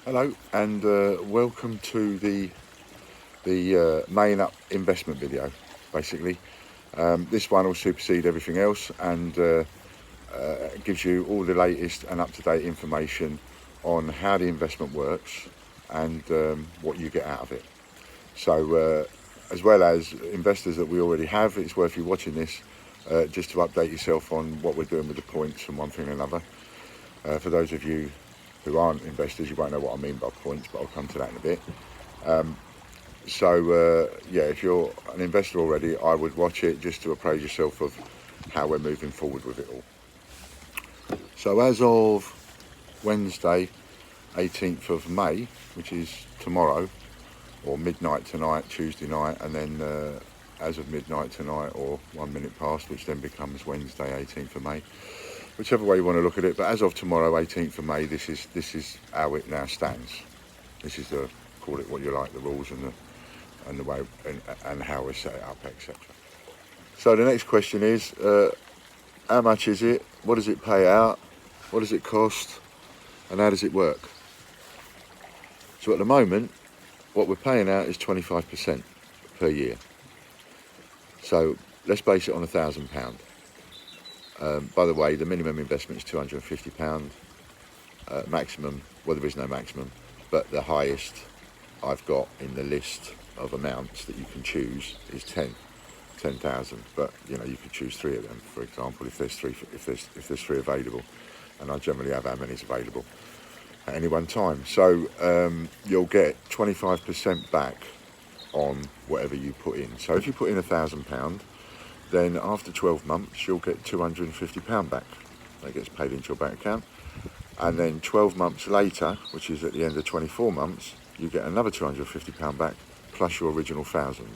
Hello and welcome to the main up investment video. Basically, this one will supersede everything else and gives you all the latest and up-to-date information on how the investment works and what you get out of it. So, as well as investors that we already have, it's worth you watching this just to update yourself on what we're doing with the points and one thing or another. For those of you who aren't investors, you won't know what I mean by points, but I'll come to that in a bit. Yeah, if you're an investor already, I would watch it just to appraise yourself of how we're moving forward with it all. So as of Wednesday, 18th of May, which is tomorrow, or midnight tonight, Tuesday night, and then as of midnight tonight, or 1 minute past, which then becomes Wednesday, 18th of May, whichever way you want to look at it. But as of tomorrow, 18th of May, this is how it now stands. This is the, call it what you like, the rules and the way and how we set it up, etc. So the next question is, how much is it? What does it pay out? What does it cost? And how does it work? So at the moment, what we're paying out is 25% per year. So let's base it on £1,000. By the way, the minimum investment is £250. Maximum, well, there is no maximum, but the highest I've got in the list of amounts that you can choose is 10,000. But you know, you could choose 3 of them, for example, if there's three available, and I generally have how many's available at any one time. So you'll get 25% back on whatever you put in. So if you put in £1,000, then after 12 months you'll get £250 back. That gets paid into your bank account, and then 12 months later, which is at the end of 24 months, you get another £250 back plus your original 1,000.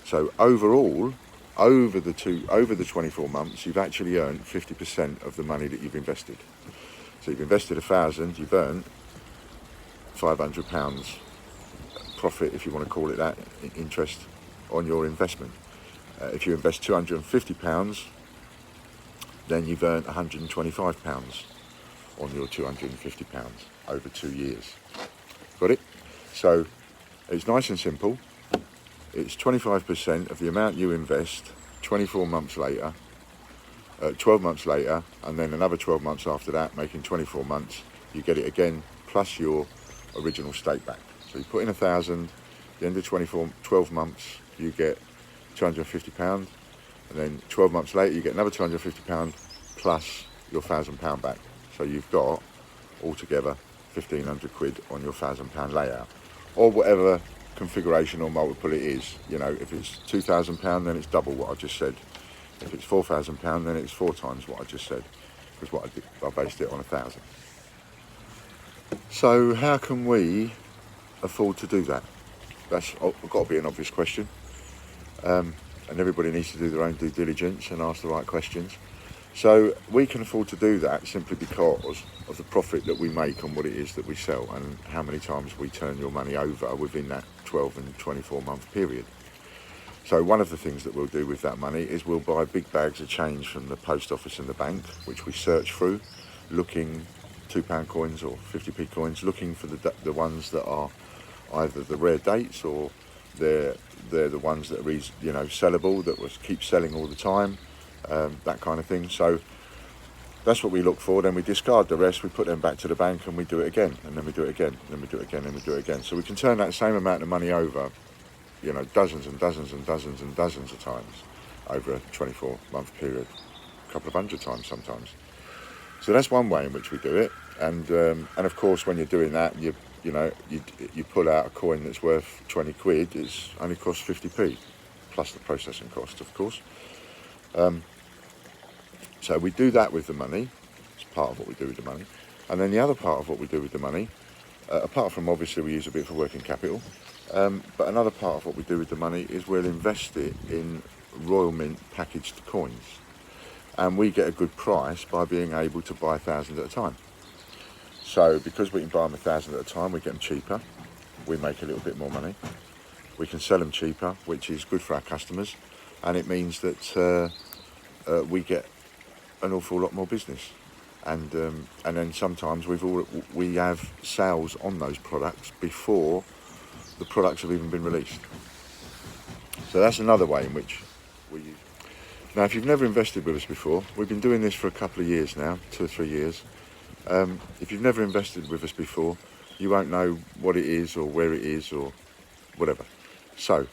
So overall, over the 24 months, you've actually earned 50% of the money that you've invested. So you've invested 1,000, you've earned £500 profit, if you want to call it that, interest on your investment. If you invest £250, then you've earned £125 on your £250 over 2 years. Got it? So it's nice and simple. It's 25% of the amount you invest 24 months later, 12 months later, and then another 12 months after that, making 24 months, you get it again, plus your original stake back. So you put in 1,000, at the end of 12 months, you get £250, and then 12 months later, you get another £250 plus your £1,000 back. So you've got altogether 1,500 quid on your £1,000 layout, or whatever configuration or multiple it is. You know, if it's £2,000, then it's double what I just said. If it's £4,000, then it's 4 times what I just said, because what I based it on 1,000. So how can we afford to do that? That's got to be an obvious question, and everybody needs to do their own due diligence and ask the right questions. So we can afford to do that simply because of the profit that we make on what it is that we sell, and how many times we turn your money over within that 12 and 24 month period. So one of the things that we'll do with that money is we'll buy big bags of change from the post office and the bank, which we search through, looking £2 coins or 50p coins, looking for the ones that are either the rare dates, or they're the ones that are, you know, sellable, that will keep selling all the time, that kind of thing. So that's what we look for. Then we discard the rest, we put them back to the bank, and we do it again, and then we do it again, and then we do it again, and we do it again. So we can turn that same amount of money over, you know, dozens and dozens and dozens and dozens of times over a 24 month period, a couple of hundred times sometimes. So that's one way in which we do it. And of course, when you're doing that, you pull out a coin that's worth 20 quid, it's only costs 50p, plus the processing cost, of course. So we do that with the money. It's part of what we do with the money. And then the other part of what we do with the money, apart from obviously we use a bit for working capital, but another part of what we do with the money is we'll invest it in Royal Mint packaged coins. And we get a good price by being able to buy 1,000 at a time. So because we can buy them 1,000 at a time, we get them cheaper. We make a little bit more money. We can sell them cheaper, which is good for our customers. And it means that we get an awful lot more business. and then sometimes we have sales on those products before the products have even been released. So that's another way in which we use it. Now, if you've never invested with us before, we've been doing this for a couple of years now, 2 or 3 years. If you've never invested with us before, you won't know what it is or where it is or whatever. So,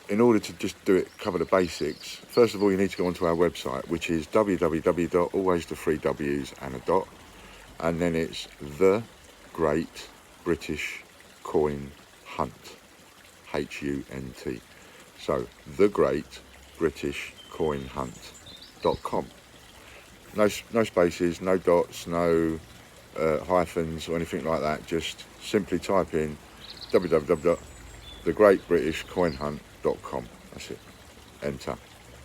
in order to just cover the basics, first of all, you need to go onto our website, which is www. always the 3 W's and a dot, and then it's The Great British Coin Hunt, Hunt. So, The Great British Coin Hunt.com. No spaces, no dots, no hyphens or anything like that. Just simply type in www.thegreatbritishcoinhunt.com. That's it. Enter,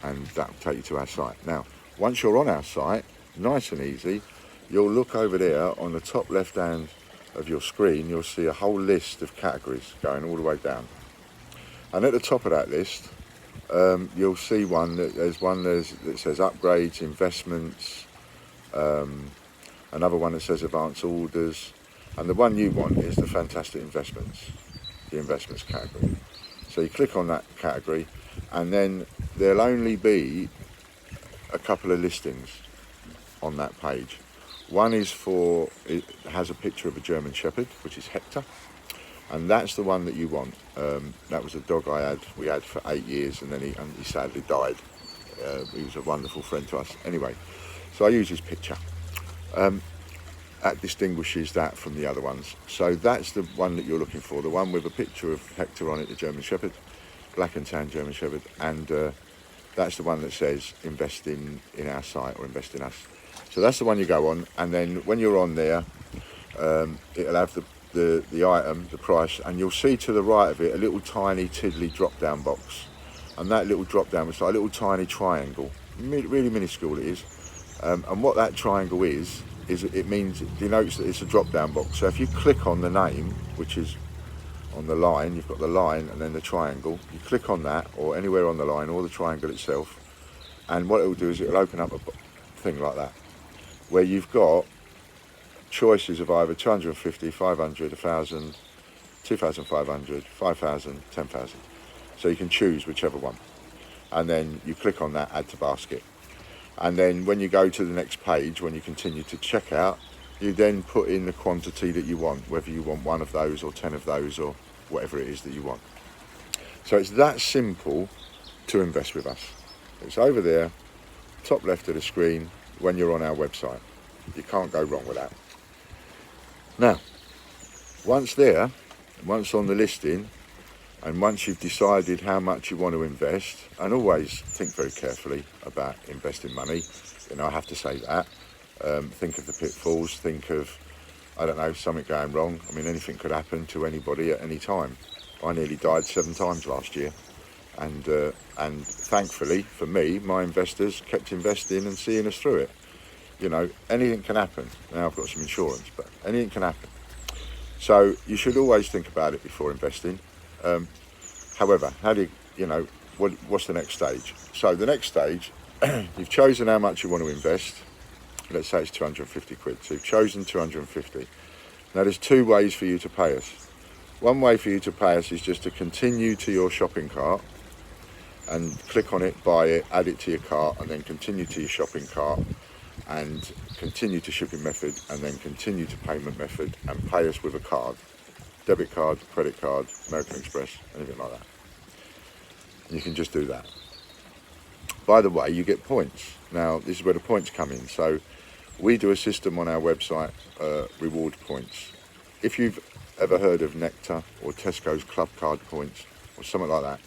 and that will take you to our site. Now, once you're on our site, nice and easy, you'll look over there on the top left hand of your screen. You'll see a whole list of categories going all the way down, and at the top of that list, you'll see there's one that says upgrades, investments, another one that says advanced orders, and the one you want is the fantastic investments, the investments category. So you click on that category, and then there'll only be a couple of listings on that page. One is it has a picture of a German Shepherd, which is Hector, and that's the one that you want. That was a dog we had for 8 years, and then he sadly died. He was a wonderful friend to us. Anyway, so I use his picture. That distinguishes that from the other ones. So that's the one that you're looking for, the one with a picture of Hector on it, the German Shepherd, black and tan German Shepherd, and that's the one that says invest in our site or invest in us. So that's the one you go on, and then when you're on there, it'll have the item, the price, and you'll see to the right of it a little tiny tiddly drop down box, and that little drop down was like a little tiny triangle, really minuscule it is, and what that triangle is it denotes that it's a drop down box. So if you click on the name, which is on the line, you've got the line and then the triangle, you click on that or anywhere on the line or the triangle itself, and what it will do is it will open up a thing like that where you've got choices of either 250, 500, 1,000, 2,500, 5,000, 10,000. So you can choose whichever one, and then you click on that, add to basket, and then when you go to the next page, when you continue to check out, you then put in the quantity that you want, whether you want 1 of those or 10 of those or whatever it is that you want. So it's that simple to invest with us. It's over there, top left of the screen, when you're on our website. You can't go wrong with that. Now, once on the listing, and once you've decided how much you want to invest, and always think very carefully about investing money, I have to say that, think of the pitfalls, think of, I don't know, something going wrong. I mean, anything could happen to anybody at any time. I nearly died 7 times last year, and thankfully for me, my investors kept investing and seeing us through it. Anything can happen. Now I've got some insurance, but anything can happen. So you should always think about it before investing. However, what's the next stage? So the next stage, you've chosen how much you want to invest. Let's say it's 250 quid. So you've chosen 250. Now there's 2 ways for you to pay us. One way for you to pay us is just to continue to your shopping cart and click on it, buy it, add it to your cart, and then continue to your shopping cart and continue to shipping method, and then continue to payment method, and pay us with a card, debit card, credit card, American Express, anything like that. You can just do that. By the way, you get points. Now this is where the points come in. So we do a system on our website, reward points. If you've ever heard of Nectar or Tesco's Club Card points or something like that,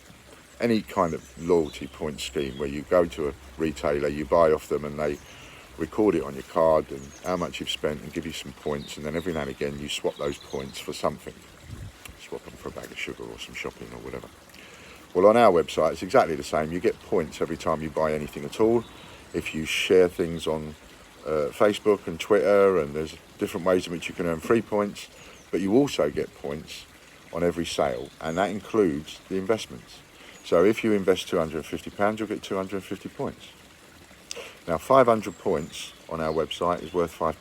any kind of loyalty point scheme where you go to a retailer, you buy off them, and they record it on your card and how much you've spent and give you some points, and then every now and again you swap those points for something. Swap them for a bag of sugar or some shopping or whatever. Well, on our website it's exactly the same. You get points every time you buy anything at all. If you share things on Facebook and Twitter, and there's different ways in which you can earn free points, but you also get points on every sale, and that includes the investments. So if you invest £250, you'll get 250 points. Now 500 points on our website is worth £5.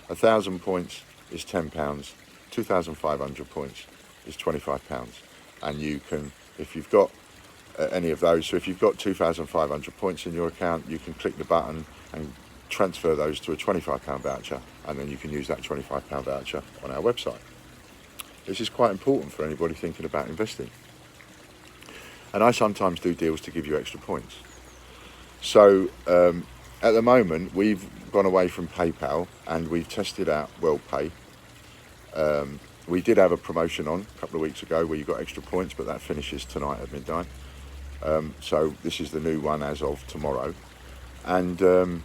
1,000 points is £10. 2,500 points is £25. And you can, if you've got any of those, so if you've got 2,500 points in your account, you can click the button and transfer those to a £25 voucher, and then you can use that £25 voucher on our website. This is quite important for anybody thinking about investing. And I sometimes do deals to give you extra points. So at the moment, we've gone away from PayPal and we've tested out WorldPay. We did have a promotion on a couple of weeks ago where you got extra points, but that finishes tonight at midnight. So this is the new one as of tomorrow. And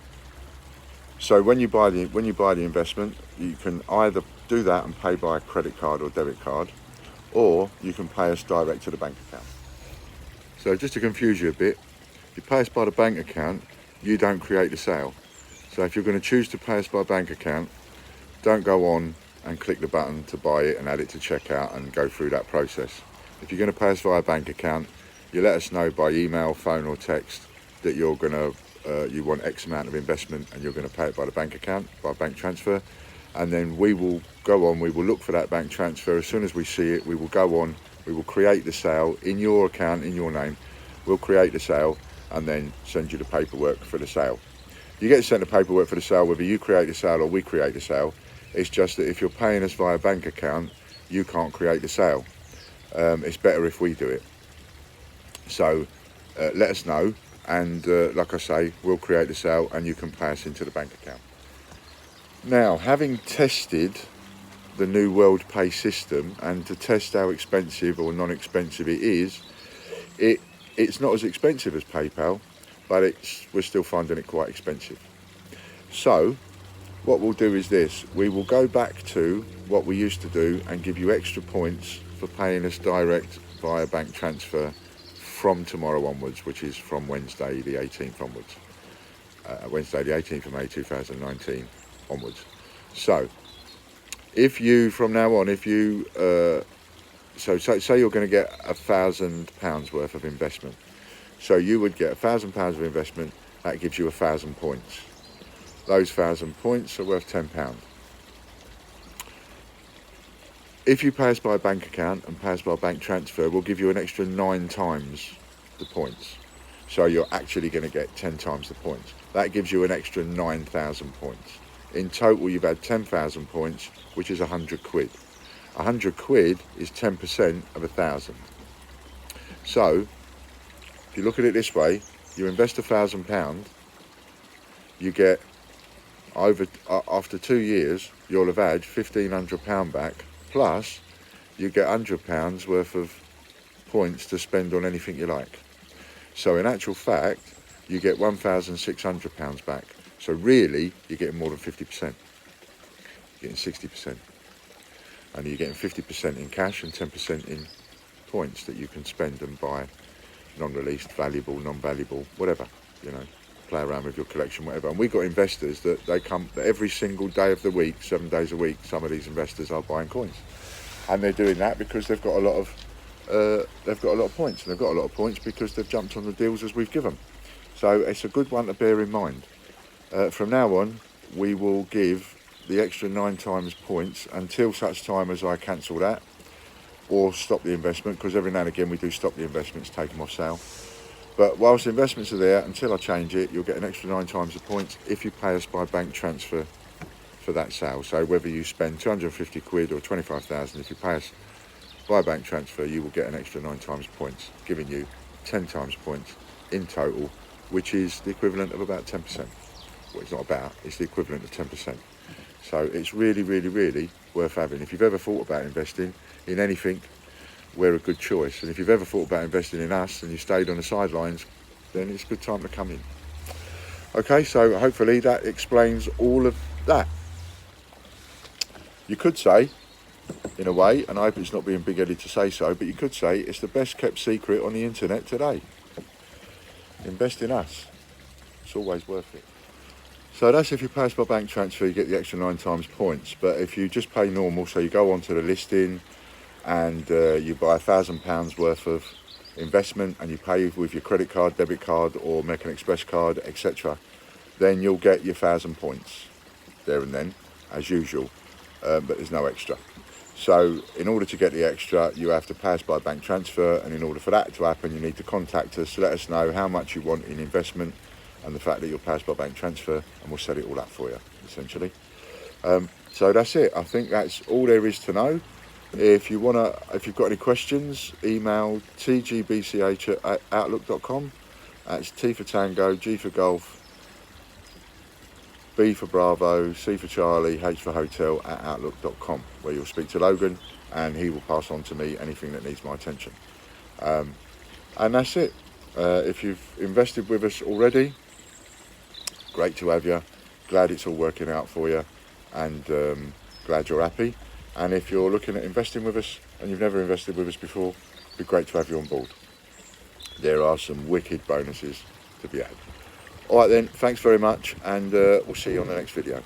so when you buy the investment, you can either do that and pay by a credit card or debit card, or you can pay us direct to the bank account. So just to confuse you a bit, if you pay us by the bank account, you don't create the sale. So if you're going to choose to pay us by bank account, don't go on and click the button to buy it and add it to checkout and go through that process. If you're going to pay us via bank account, you let us know by email, phone or text that you're going to you want X amount of investment and you're going to pay it by the bank account, by bank transfer, and then we will go on, we will look for that bank transfer. As soon as we see it, we will go on, we will create the sale in your account, in your name. We'll create the sale and then send you the paperwork for the sale. You get sent the paperwork for the sale whether you create the sale or we create the sale. It's just that if you're paying us via bank account, you can't create the sale. It's better if we do it. So let us know, and like I say, we'll create the sale and you can pay us into the bank account. Now, having tested the new WorldPay system and to test how expensive or non-expensive it is, it's not as expensive as PayPal, but we're still finding it quite expensive. So what we'll do is this: we will go back to what we used to do and give you extra points for paying us direct via bank transfer from tomorrow onwards, which is from Wednesday the 18th onwards. Wednesday the 18th of May 2019 onwards. So if you, from now on, if you so say you're going to get £1,000 worth of investment, so you would get £1,000 of investment. That gives you 1,000 points. Those 1,000 points are worth £10. If you pay us by a bank account and pay us by bank transfer, we'll give you an extra 9 times the points. So you're actually going to get 10 times the points. That gives you an extra 9,000 points. In total, you've had 10,000 points, which is 100 quid. 100 quid is 10% of 1,000. So if you look at it this way, you invest £1,000, you get after 2 years, you'll have had £1,500 back. Plus, you get £100 worth of points to spend on anything you like. So in actual fact, you get £1,600 back. So really, you're getting more than 50%. You're getting 60%. And you're getting 50% in cash and 10% in points that you can spend and buy non-released, valuable, non-valuable, whatever, you know. Play around with your collection, whatever. And we've got investors that they come every single day of the week, 7 days a week. Some of these investors are buying coins, and they're doing that because they've got a lot of points, and they've got a lot of points because they've jumped on the deals as we've given. So it's a good one to bear in mind. From now on, we will give the extra 9 times points until such time as I cancel that or stop the investment, because every now and again we do stop the investments, take them off sale. But whilst the investments are there, until I change it, you'll get an extra 9 times the points if you pay us by bank transfer for that sale. So whether you spend 250 quid or 25,000, if you pay us by bank transfer, you will get an extra 9 times points, giving you 10 times points in total, which is the equivalent of about 10%. Well, it's not about, it's the equivalent of 10%. So it's really, really, really worth having. If you've ever thought about investing in anything, we're a good choice. And if you've ever thought about investing in us and you stayed on the sidelines, then it's a good time to come in. Okay, so hopefully that explains all of that. You could say, in a way, and I hope it's not being big-headed to say so, but you could say it's the best kept secret on the internet today. Invest in us. It's always worth it. So that's if you pay us by bank transfer, you get the extra 9 times points. But if you just pay normal, so you go onto the listing and you buy £1,000 worth of investment and you pay with your credit card, debit card or American Express card, etc., then you'll get your 1,000 points there and then, as usual, but there's no extra. So in order to get the extra, you have to pay us by bank transfer, and in order for that to happen, you need to contact us, let us know how much you want in investment and the fact that you'll pay us by bank transfer, and we'll set it all up for you, essentially. So that's it. I think that's all there is to know. If you've got any questions, email tgbch@outlook.com. That's T for Tango, G for Golf, B for Bravo, C for Charlie, H for Hotel @outlook.com, where you'll speak to Logan and he will pass on to me anything that needs my attention. And that's it. If you've invested with us already, great to have you. Glad it's all working out for you, and glad you're happy. And if you're looking at investing with us and you've never invested with us before, it'd be great to have you on board. There are some wicked bonuses to be had. All right then, thanks very much, and we'll see you on the next video.